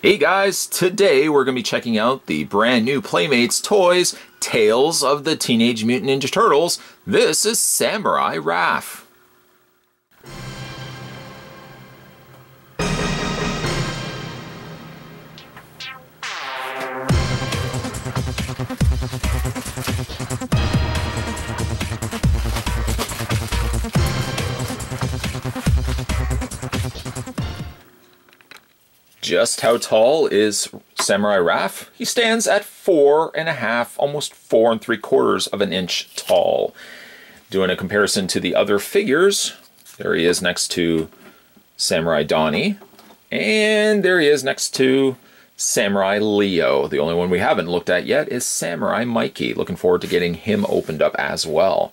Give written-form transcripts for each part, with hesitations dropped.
Hey guys, today we're going to be checking out the brand new Playmates toys, Tales of the Teenage Mutant Ninja Turtles. This is Samurai Raph. Just how tall is Samurai Raph? He stands at 4.5, almost 4 3/4 of an inch tall. Doing a comparison to the other figures, there he is next to Samurai Donnie, and there he is next to Samurai Leo. The only one we haven't looked at yet is Samurai Mikey. Looking forward to getting him opened up as well.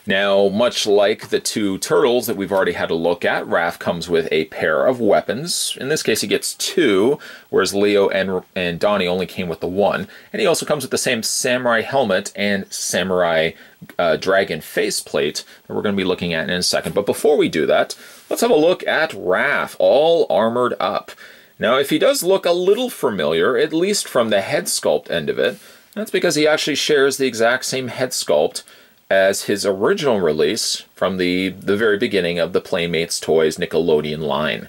Now, much like the two turtles that we've already had a look at, Raph comes with a pair of weapons. In this case, he gets 2, whereas Leo and Donnie only came with the 1. And he also comes with the same samurai helmet and samurai dragon faceplate that we're going to be looking at in a second. But before we do that, let's have a look at Raph, all armored up. Now, if he does look a little familiar, at least from the head sculpt end of it, that's because he actually shares the exact same head sculpt as his original release from the very beginning of the Playmates Toys Nickelodeon line.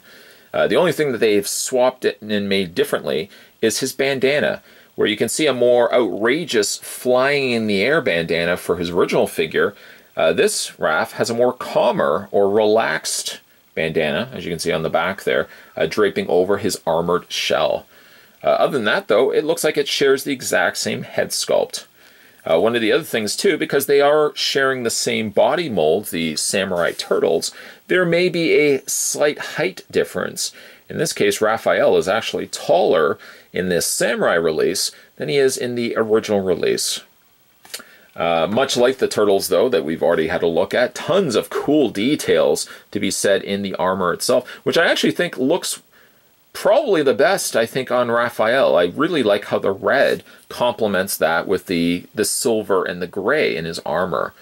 The only thing that they've swapped it and made differently is his bandana, where you can see a more outrageous flying in the air bandana for his original figure. This Raph has a more calmer or relaxed bandana, as you can see on the back there, draping over his armored shell. Other than that, though, it looks like it shares the exact same head sculpt. One of the other things, too, because they are sharing the same body mold, the Samurai Turtles, there may be a slight height difference. In this case, Raphael is actually taller in this Samurai release than he is in the original release. Much like the Turtles, though, that we've already had a look at, tons of cool details to be said in the armor itself, which I actually think looks probably the best, I think, on Raphael. I really like how the red complements that with the silver and the gray in his armor.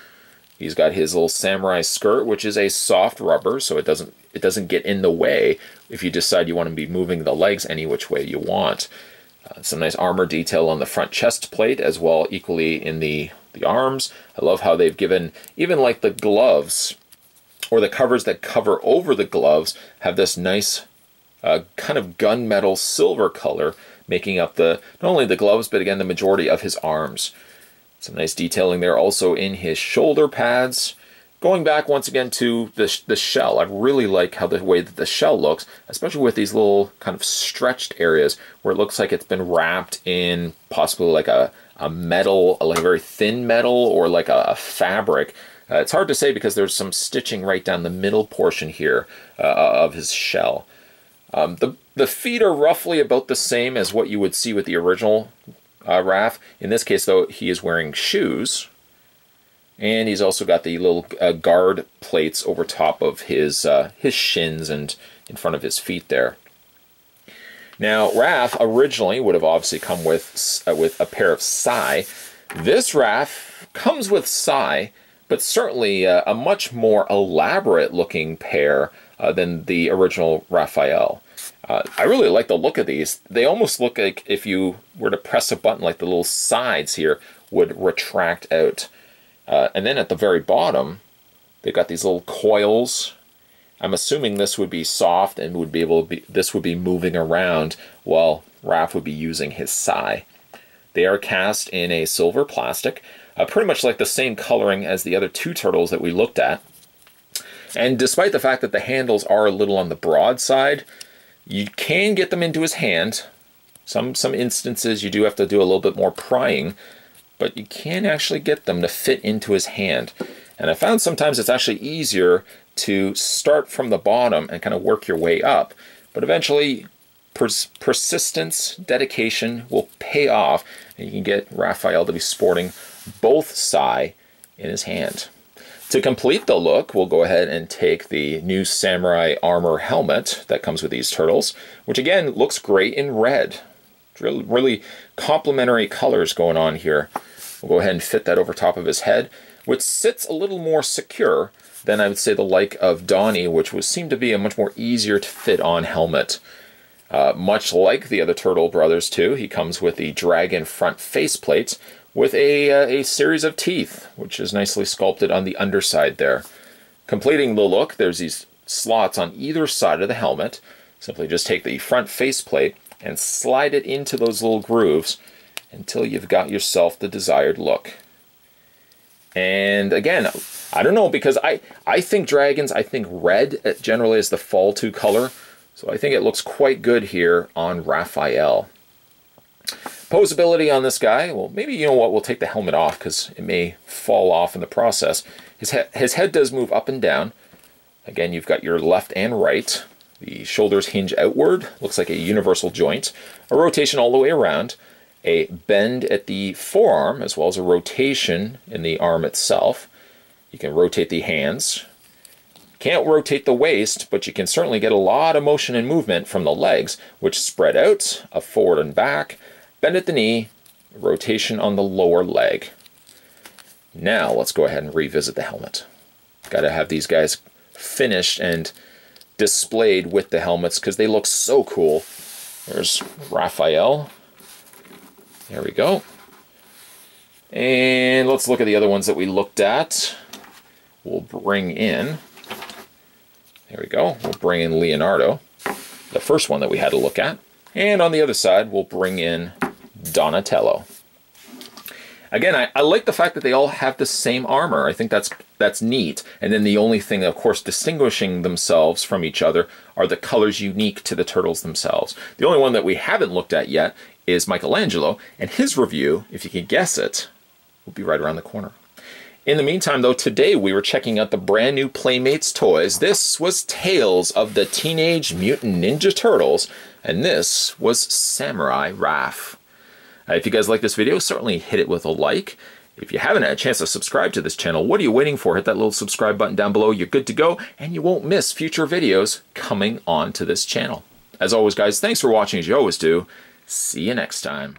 He's got his little samurai skirt, which is a soft rubber, so it doesn't get in the way if you decide you want to be moving the legs any which way you want. Some nice armor detail on the front chest plate as well, equally in the arms. I love how they've given, even like the gloves, or the covers that cover over the gloves, have this nice kind of gunmetal silver color, making up not only the gloves, but again, the majority of his arms. Some nice detailing there also in his shoulder pads. Going back once again to the shell, I really like how the way that the shell looks, especially with these little kind of stretched areas where it looks like it's been wrapped in possibly like a metal, like a very thin metal, or like a fabric. It's hard to say because there's some stitching right down the middle portion here of his shell. The feet are roughly about the same as what you would see with the original Raph. In this case, though, he is wearing shoes. And he's also got the little guard plates over top of his shins and in front of his feet there. Now, Raph originally would have obviously come with a pair of sai. This Raph comes with sai, but certainly a much more elaborate looking pair than the original Raphael. I really like the look of these. They almost look like if you were to press a button, like the little sides here would retract out. And then at the very bottom, they've got these little coils. I'm assuming this would be soft and this would be moving around while Raph would be using his sai. They are cast in a silver plastic, pretty much like the same coloring as the other two turtles that we looked at. And despite the fact that the handles are a little on the broad side, you can get them into his hand. Some instances you do have to do a little bit more prying, but you can actually get them to fit into his hand. And I found sometimes it's actually easier to start from the bottom and kind of work your way up. But eventually, persistence, dedication will pay off, and you can get Raphael to be sporting both sai in his hand. To complete the look, we'll go ahead and take the new samurai armor helmet that comes with these turtles, which again looks great in red. Really complementary colors going on here. We'll go ahead and fit that over top of his head, which sits a little more secure than I would say the like of Donnie, which would seem to be a much more easier to fit on helmet. Much like the other Turtle brothers too, he comes with the dragon front faceplate with a series of teeth, which is nicely sculpted on the underside there. Completing the look, there's these slots on either side of the helmet. Simply just take the front faceplate and slide it into those little grooves until you've got yourself the desired look. And again, I don't know, because I think dragons, I think red generally is the fall to color. So I think it looks quite good here on Raphael. Posability on this guy, well, maybe, you know what, we'll take the helmet off because it may fall off in the process. His head does move up and down. Again, you've got your left and right. The shoulders hinge outward, looks like a universal joint. A rotation all the way around. A bend at the forearm, as well as a rotation in the arm itself. You can rotate the hands. Can't rotate the waist, but you can certainly get a lot of motion and movement from the legs, which spread out, a forward and back, bend at the knee, rotation on the lower leg. Now let's go ahead and revisit the helmet. Got to have these guys finished and displayed with the helmets because they look so cool. There's Raphael. There we go. And let's look at the other ones that we looked at. We'll bring in, there we go, we'll bring in Leonardo, the first one that we had to look at. And on the other side, we'll bring in Donatello. Again, I like the fact that they all have the same armor. I think that's neat. And then the only thing, of course, distinguishing themselves from each other are the colors unique to the turtles themselves. The only one that we haven't looked at yet is Michelangelo, and his review, if you can guess it, will be right around the corner. In the meantime, though, today we were checking out the brand new Playmates toys. This was Tales of the Teenage Mutant Ninja Turtles, and this was Samurai Raph. If you guys like this video, certainly hit it with a like. If you haven't had a chance to subscribe to this channel, what are you waiting for? Hit that little subscribe button down below. You're good to go, and you won't miss future videos coming on to this channel. As always, guys, thanks for watching as you always do. See you next time.